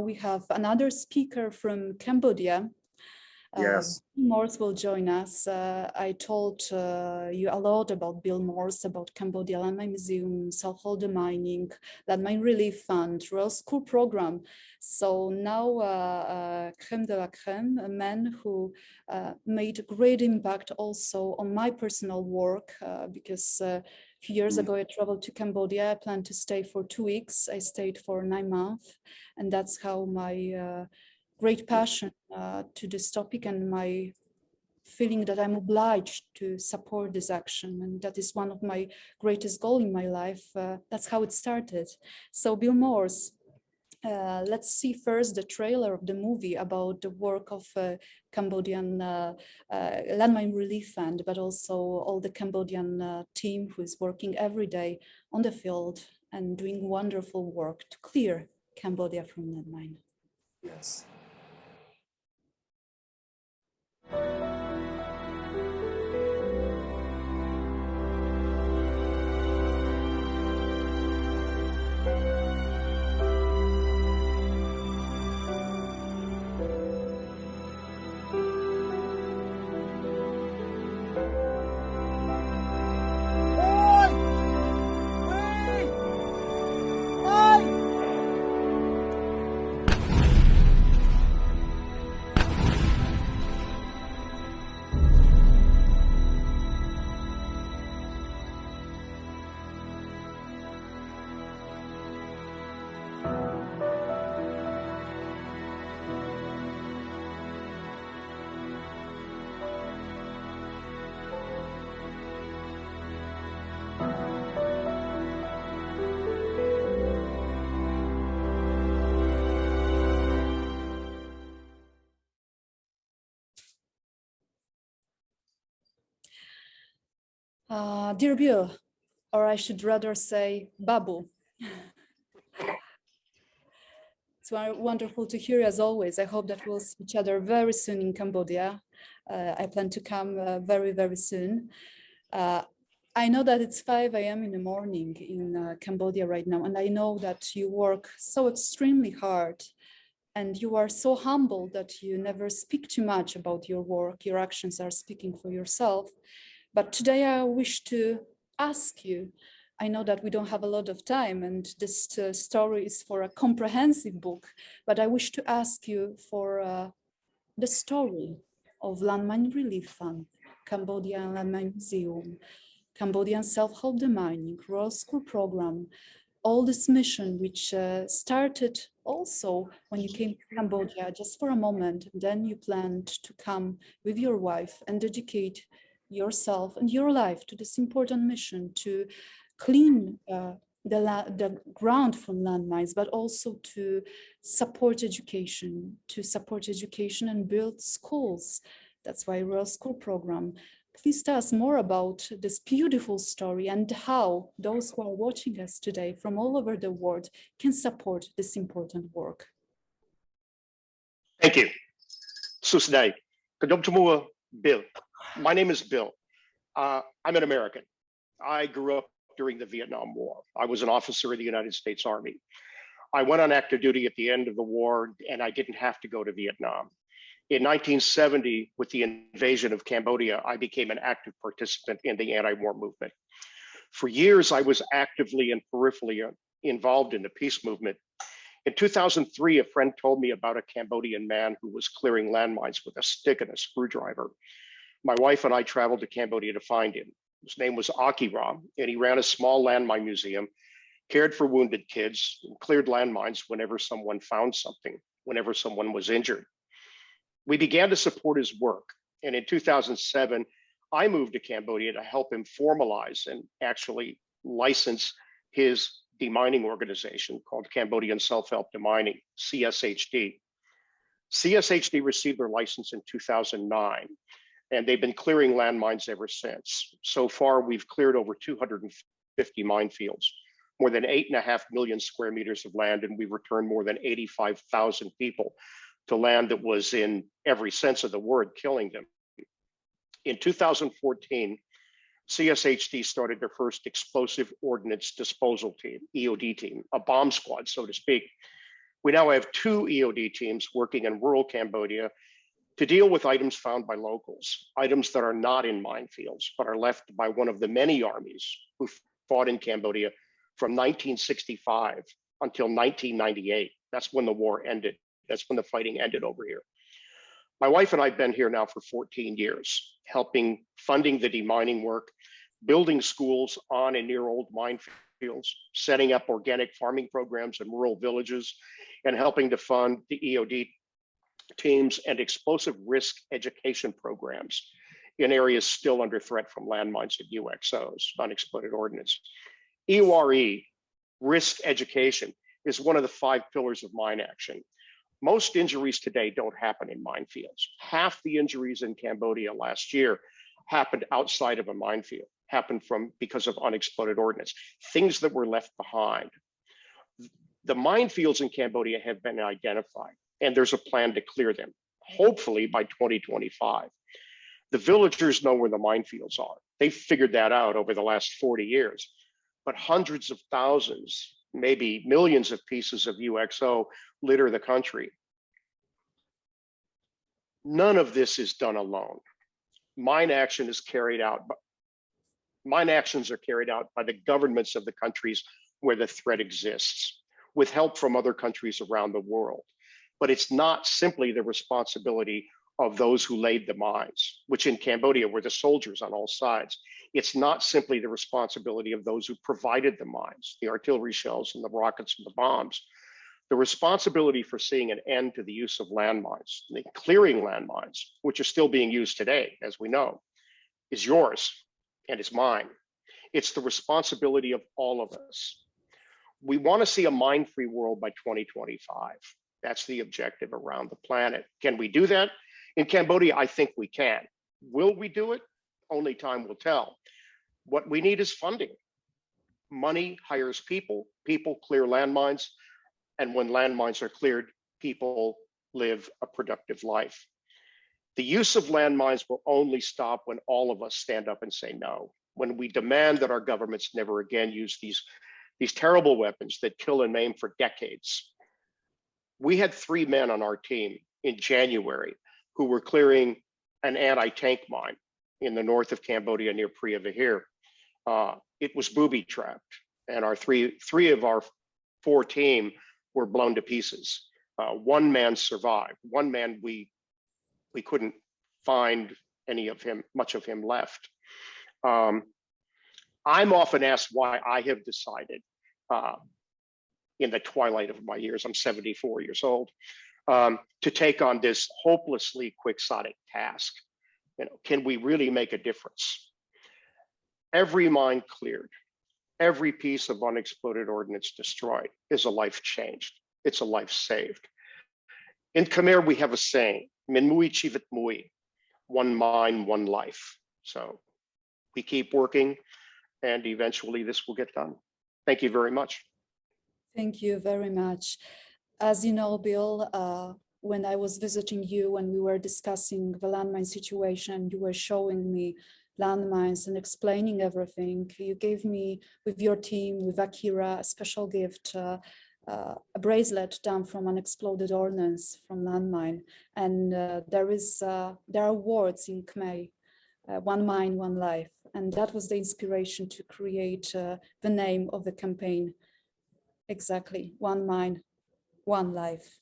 we have another speaker from Cambodia. Yes. Morse will join us. I told you a lot about Bill Morse, about Cambodia Landmine Museum, Self-Help Mining, Landmine Relief Fund, Royal School Program. So now crème de la crème, a man who made a great impact also on my personal work because a few years ago I traveled to Cambodia. I planned to stay for 2 weeks. I stayed for 9 months, and that's how my great passion to this topic and my feeling that I'm obliged to support this action. And that is one of my greatest goals in my life. That's how it started. So Bill Morse, let's see first the trailer of the movie about the work of Cambodian Landmine Relief Fund, but also all the Cambodian team who is working every day on the field and doing wonderful work to clear Cambodia from landmine. Yes. Dear Bill, or I should rather say Babu. It's wonderful to hear as always. I hope that we'll see each other very soon in Cambodia. I plan to come very, very soon. I know that it's 5 a.m. in the morning in Cambodia right now, and I know that you work so extremely hard and you are so humble that you never speak too much about your work. Your actions are speaking for yourself. But today I wish to ask you, I know that we don't have a lot of time and this story is for a comprehensive book, but I wish to ask you for the story of Landmine Relief Fund, Cambodian Landmine Museum, Cambodian Self-Help Mining, Royal School Program, all this mission which started also when you came to Cambodia just for a moment, and then you planned to come with your wife and dedicate yourself and your life to this important mission to clean the ground from landmines, but also to support education and build schools. That's why Royal School Program. Please tell us more about this beautiful story and how those who are watching us today from all over the world can support this important work. Thank you. Susdai. Kadobtumua Bill. My name is Bill. I'm an American. I grew up during the Vietnam War. I was an officer in the United States Army. I went on active duty at the end of the war, and I didn't have to go to Vietnam. In 1970, with the invasion of Cambodia, I became an active participant in the anti-war movement. For years, I was actively and peripherally involved in the peace movement. In 2003, a friend told me about a Cambodian man who was clearing landmines with a stick and a screwdriver. My wife and I traveled to Cambodia to find him. His name was Akiram, and he ran a small landmine museum, cared for wounded kids, and cleared landmines whenever someone found something, whenever someone was injured. We began to support his work, and in 2007, I moved to Cambodia to help him formalize and actually license his demining organization called Cambodian Self-Help Demining, CSHD. CSHD received their license in 2009, and they've been clearing landmines ever since. So far, we've cleared over 250 minefields, more than 8.5 million square meters of land, and we've returned more than 85,000 people to land that was, in every sense of the word, killing them. In 2014, CSHD started their first explosive ordnance disposal team, EOD team, a bomb squad, so to speak. We now have 2 EOD teams working in rural Cambodia to deal with items found by locals, items that are not in minefields, but are left by one of the many armies who fought in Cambodia from 1965 until 1998. That's when the war ended. That's when the fighting ended over here. My wife and I have been here now for 14 years, helping funding the demining work, building schools on and near old minefields, setting up organic farming programs in rural villages, and helping to fund the EOD teams and explosive risk education programs in areas still under threat from landmines and UXOs, unexploded ordnance. EORE, risk education, is one of the 5 pillars of mine action. Most injuries today don't happen in minefields. Half the injuries in Cambodia last year happened outside of a minefield, happened because of unexploded ordnance, things that were left behind. The minefields in Cambodia have been identified, and there's a plan to clear them, hopefully by 2025. The villagers know where the minefields are. They've figured that out over the last 40 years, but hundreds of thousands, maybe millions of pieces of UXO litter the country. None of this is done alone. Mine actions are carried out by the governments of the countries where the threat exists, with help from other countries around the world. But it's not simply the responsibility of those who laid the mines, which in Cambodia were the soldiers on all sides. It's not simply the responsibility of those who provided the mines, the artillery shells and the rockets and the bombs. The responsibility for seeing an end to the use of landmines, the clearing landmines, which are still being used today, as we know, is yours and it's mine. It's the responsibility of all of us. We want to see a mine-free world by 2025. That's the objective around the planet. Can we do that? In Cambodia, I think we can. Will we do it? Only time will tell. What we need is funding. Money hires people, people clear landmines, and when landmines are cleared, people live a productive life. The use of landmines will only stop when all of us stand up and say no, when we demand that our governments never again use these terrible weapons that kill and maim for decades. We had 3 men on our team in January who were clearing an anti-tank mine in the north of Cambodia near Preah Vihear. It was booby-trapped, and our three of our 4 team were blown to pieces. 1 man survived. 1 man we couldn't find much of him left. I'm often asked why I have decided in the twilight of my years, I'm 74 years old, to take on this hopelessly quixotic task. Can we really make a difference? Every mine cleared, every piece of unexploded ordnance destroyed is a life changed. It's a life saved. In Khmer, we have a saying, Min Mui Chivit Mui, 1 mine, 1 life. So we keep working, and eventually this will get done. Thank you very much. Thank you very much. As you know, Bill, when I was visiting you, when we were discussing the landmine situation, you were showing me landmines and explaining everything. You gave me, with your team, with Akira, a special gift, a bracelet done from unexploded ordnance from landmine. And there are words in Khmer, 1 mine, 1 life. And that was the inspiration to create the name of the campaign. Exactly, 1 mine, 1 life.